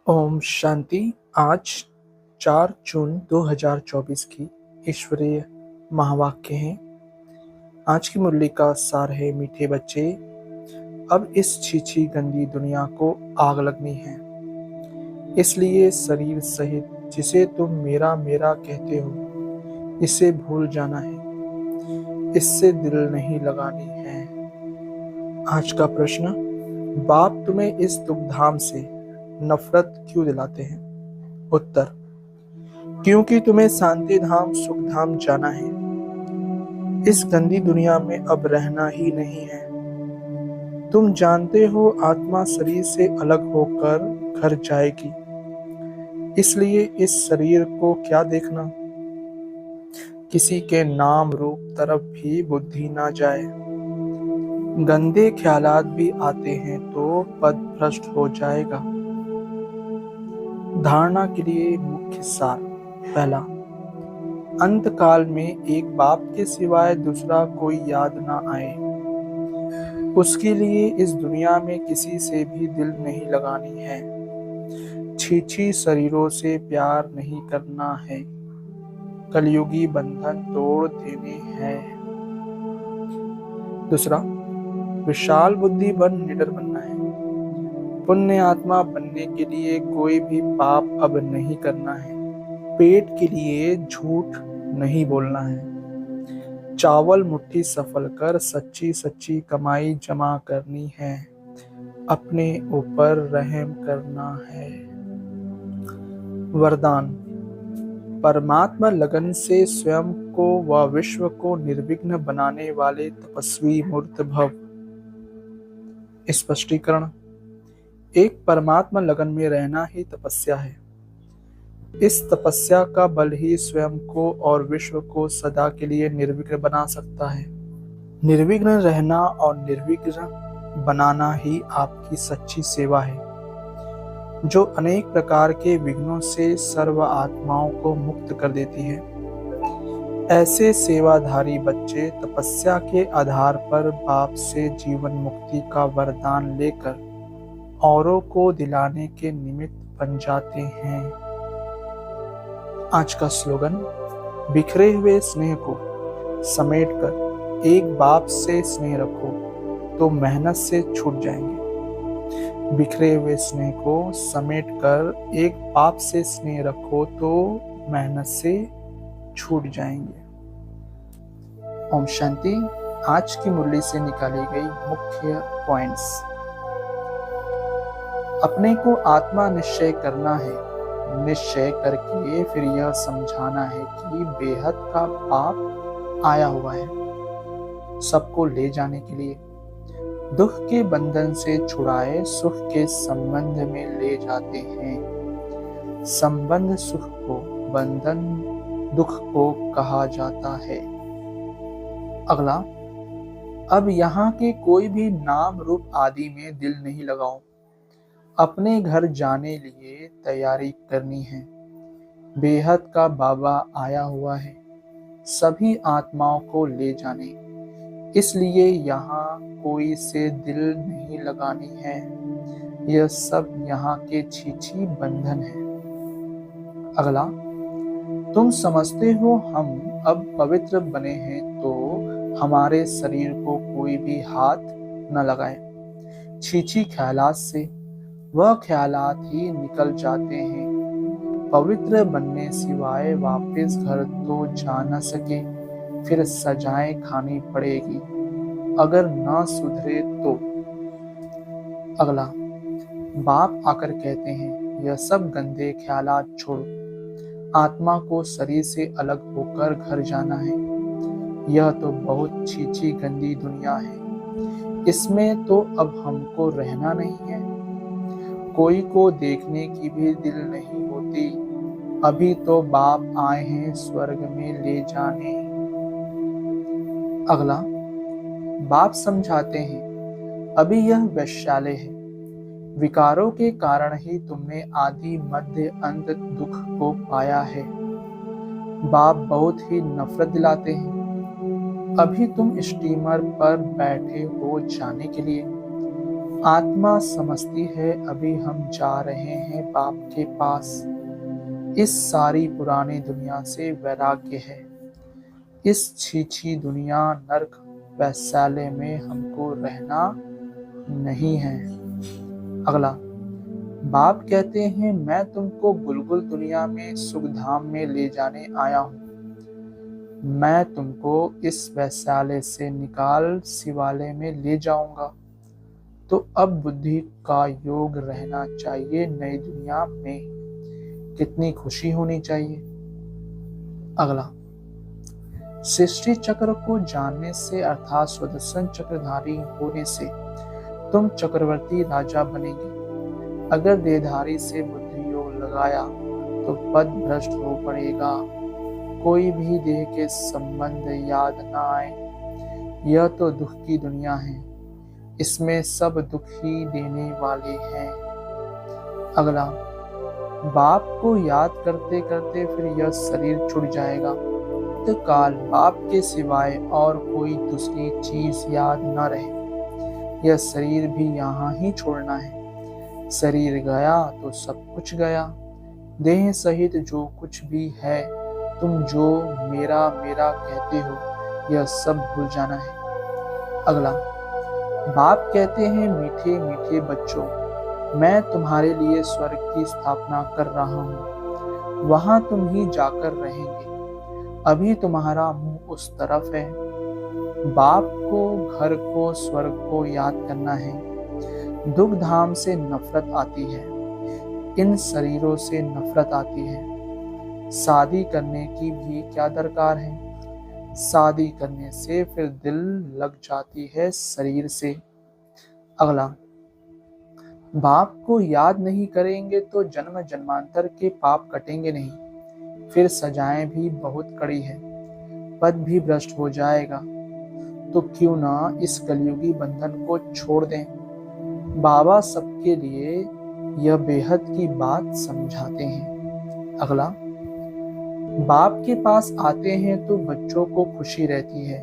ओम शांति। आज 4 जून 2024 की ईश्वरीय महावाक्य हैं। आज की मुरली का सार है, मीठे बच्चे, अब इस छीछी गंदी दुनिया को आग लगनी है। इसलिए शरीर सहित जिसे तुम मेरा मेरा कहते हो, इसे भूल जाना है, इससे दिल नहीं लगानी है। आज का प्रश्न, बाप तुम्हें इस दुखधाम से नफरत क्यों दिलाते हैं? उत्तर, क्योंकि तुम्हें शांति धाम सुख धाम जाना है। इस गंदी दुनिया में अब रहना ही नहीं है। तुम जानते हो आत्मा शरीर से अलग होकर घर जाएगी, इसलिए इस शरीर को क्या देखना। किसी के नाम रूप तरफ भी बुद्धि ना जाए। गंदे ख्यालात भी आते हैं तो पद भ्रष्ट हो जाएगा। धारणा के लिए मुख्य सार। पहला, अंत काल में एक बाप के सिवाय दूसरा कोई याद ना आए, उसके लिए इस दुनिया में किसी से भी दिल नहीं लगानी है। छीछी शरीरों से प्यार नहीं करना है। कलयुगी बंधन तोड़ देने हैं। दूसरा, विशाल बुद्धि बन निडर बनना है। पुण्य आत्मा बनने के लिए कोई भी पाप अब नहीं करना है। पेट के लिए झूठ नहीं बोलना है। चावल मुट्ठी सफल कर सच्ची सच्ची कमाई जमा करनी है। अपने ऊपर रहम करना है। वरदान, परमात्मा लगन से स्वयं को व विश्व को निर्विघ्न बनाने वाले तपस्वी मूर्त भव। स्पष्टीकरण, एक परमात्मा लगन में रहना ही तपस्या है। इस तपस्या का बल ही स्वयं को और विश्व को सदा के लिए निर्विघ्न बना सकता है। निर्विघ्न रहना और निर्विघ्न बनाना ही आपकी सच्ची सेवा है, जो अनेक प्रकार के विघ्नों से सर्व आत्माओं को मुक्त कर देती है। ऐसे सेवाधारी बच्चे तपस्या के आधार पर बाप से जीवन मुक्ति का वरदान लेकर औरों को दिलाने के निमित्त बन जाते हैं। आज का स्लोगन, बिखरे हुए स्नेह को समेटकर एक बाप से स्नेह रखो तो मेहनत से छूट जाएंगे। बिखरे हुए स्नेह को समेटकर एक बाप से स्नेह रखो तो मेहनत से छूट जाएंगे। ओम शांति। आज की मुरली से निकाली गई मुख्य पॉइंट्स। अपने को आत्मा निश्चय करना है। निश्चय करके फिर यह समझाना है कि बेहद का बाप आया हुआ है सबको ले जाने के लिए। दुख के बंधन से छुड़ाए सुख के संबंध में ले जाते हैं। संबंध सुख को, बंधन दुख को कहा जाता है। अगला, अब यहाँ के कोई भी नाम रूप आदि में दिल नहीं लगाओ। अपने घर जाने लिए तैयारी करनी है। बेहद का बाबा आया हुआ है सभी आत्माओं को ले जाने, इसलिए यहाँ कोई से दिल नहीं लगानी है। यह सब यहाँ के छीछी बंधन है। अगला, तुम समझते हो हम अब पवित्र बने हैं तो हमारे शरीर को कोई भी हाथ न लगाए। छीछी ख्यालात से वह ख्यालात ही निकल जाते हैं। पवित्र बनने सिवाय वापस घर तो जा न सके, फिर सजाएं खानी पड़ेगी अगर ना सुधरे तो। अगला, बाप आकर कहते हैं यह सब गंदे ख्यालात छोड़ो। आत्मा को शरीर से अलग होकर घर जाना है। यह तो बहुत छीछी गंदी दुनिया है, इसमें तो अब हमको रहना नहीं है। कोई को देखने की भी दिल नहीं होती। अभी तो बाप आए हैं स्वर्ग में ले जाने। अगला, बाप समझाते हैं अभी यह वैश्यालय है। विकारों के कारण ही तुमने आदि मध्य अंत दुख को पाया है। बाप बहुत ही नफरत दिलाते हैं। अभी तुम स्टीमर पर बैठे हो जाने के लिए। आत्मा समझती है अभी हम जा रहे हैं बाप के पास। इस सारी पुरानी दुनिया से वैराग्य है। इस छीछी दुनिया नरक वैशाल्य में हमको रहना नहीं है। अगला, बाप कहते हैं मैं तुमको बुलबुल दुनिया में सुखधाम में ले जाने आया हूँ। मैं तुमको इस वैशाल्य से निकाल शिवालय में ले जाऊंगा। तो अब बुद्धि का योग रहना चाहिए नई दुनिया में। कितनी खुशी होनी चाहिए। अगला, सृष्टि चक्र को जानने से अर्थात सुदर्शन चक्रधारी होने से तुम चक्रवर्ती राजा बनेंगे। अगर देहधारी से बुद्धि योग लगाया तो पद भ्रष्ट हो पड़ेगा। कोई भी देह के संबंध याद ना आए। यह तो दुख की दुनिया है। इसमें सब दुख ही देने वाले हैं। अगला, बाप को याद करते करते फिर यह शरीर छूट जाएगा। तो काल बाप के सिवाय और कोई दूसरी चीज याद न रहे। यह शरीर भी यहाँ ही छोड़ना है। शरीर गया तो सब कुछ गया। देह सहित जो कुछ भी है, तुम जो मेरा मेरा कहते हो, यह सब भूल जाना है। अगला, बाप कहते हैं मीठे मीठे बच्चों, मैं तुम्हारे लिए स्वर्ग की स्थापना कर रहा हूँ। वहां तुम ही जाकर रहेंगे। अभी तुम्हारा मुंह उस तरफ है। बाप को, घर को, स्वर्ग को याद करना है। दुख धाम से नफरत आती है। इन शरीरों से नफरत आती है। शादी करने की भी क्या दरकार है। शादी करने से फिर दिल लग जाती है शरीर से। अगला, बाप को याद नहीं करेंगे तो जन्म जन्मांतर के पाप कटेंगे नहीं। फिर सजाएं भी बहुत कड़ी है। पद भी भ्रष्ट हो जाएगा। तो क्यों ना इस कलयुगी बंधन को छोड़ दें। बाबा सबके लिए यह बेहद की बात समझाते हैं। अगला, बाप के पास आते हैं तो बच्चों को खुशी रहती है।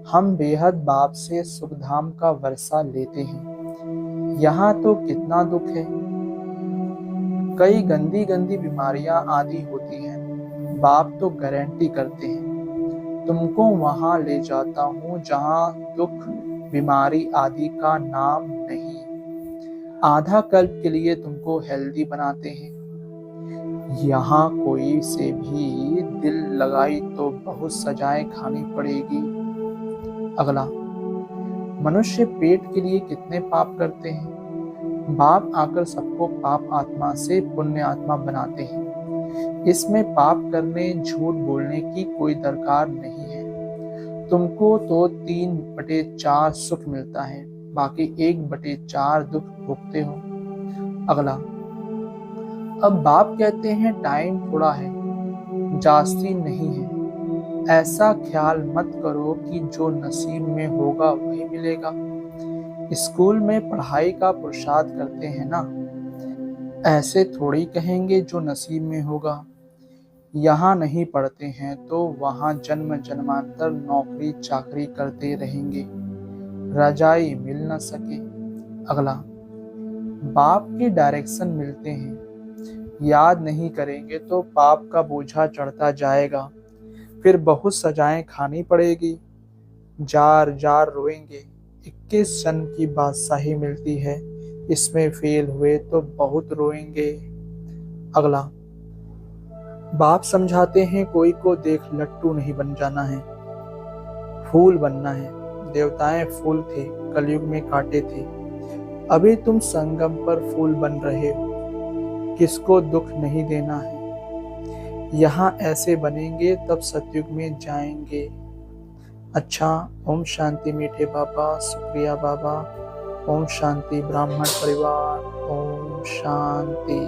हम बेहद बाप से सुखधाम का वर्षा लेते हैं। यहाँ तो कितना दुख है। कई गंदी गंदी बीमारियां आदि होती हैं। बाप तो गारंटी करते हैं तुमको वहां ले जाता हूँ जहाँ दुख बीमारी आदि का नाम नहीं। आधा कल्प के लिए तुमको हेल्दी बनाते हैं। यहाँ कोई से भी दिल लगाई तो बहुत सजाएं खानी पड़ेगी। अगला, मनुष्य पेट के लिए कितने पाप करते हैं। बाप आकर सबको पाप आत्मा से पुण्य आत्मा बनाते हैं। इसमें पाप करने, झूठ बोलने की कोई दरकार नहीं है। तुमको तो 3/4 सुख मिलता है, बाकी 1/4 दुख भोगते हो। अगला, अब बाप कहते हैं टाइम थोड़ा है, जास्ती नहीं है। ऐसा ख्याल मत करो कि जो नसीब में होगा वही मिलेगा। स्कूल में पढ़ाई का पुरुषार्थ करते हैं ना, ऐसे थोड़ी कहेंगे जो नसीब में होगा। यहाँ नहीं पढ़ते हैं तो वहाँ जन्म जन्मांतर नौकरी चाकरी करते रहेंगे, रजाई मिल न सके। अगला, बाप के डायरेक्शन मिलते हैं, याद नहीं करेंगे तो पाप का बोझा चढ़ता जाएगा। फिर बहुत सजाएं खानी पड़ेगी। Jar jar रोएंगे। 21 जन्म की बादशाही मिलती है, इसमें फेल हुए तो बहुत रोएंगे। अगला, बाप समझाते हैं कोई को देख लट्टू नहीं बन जाना है, फूल बनना है। देवताएं फूल थे, कलयुग में कांटे थे। अभी तुम संगम पर फूल बन रहे हो। किसको दुख नहीं देना है। यहाँ ऐसे बनेंगे तब सतयुग में जाएंगे। अच्छा, ओम शांति मीठे बाबा। शुक्रिया बाबा। ओम शांति ब्राह्मण परिवार। ओम शांति।